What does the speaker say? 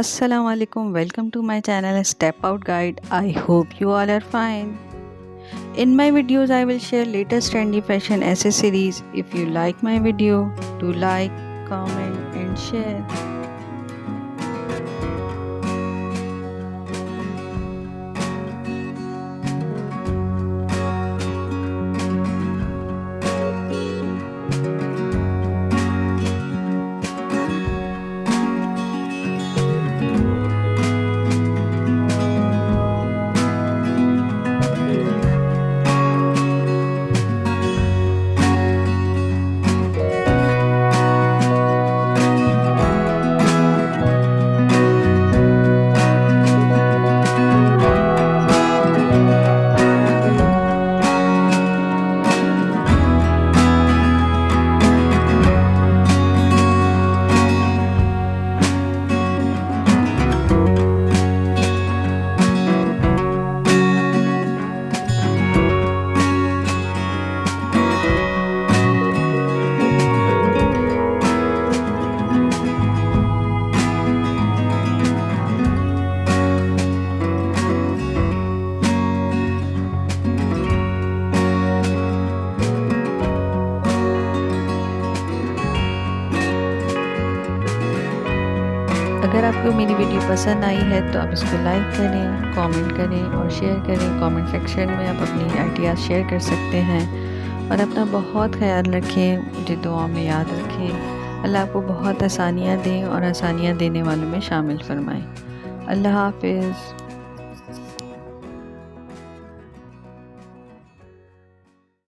Assalamualaikum, welcome to my channel Step Out Guide. I hope you all are fine. In my videos I will share latest trendy fashion accessories. If you like my video, do like, comment and share. अगर आपको मेरी video पसंद आई है तो आप इसको like करें, comment करें और शेयर करें। कमेंट सेक्शन में आप अपनी आइडियाज़ शेयर कर सकते हैं और अपना बहुत ख्याल रखें। मुझे दुआ में याद रखें। अल्लाह आपको बहुत आसानियाँ दें और आसानियाँ देने वालों में शामिल फरमाएं। अल्लाह हाफ़िज़।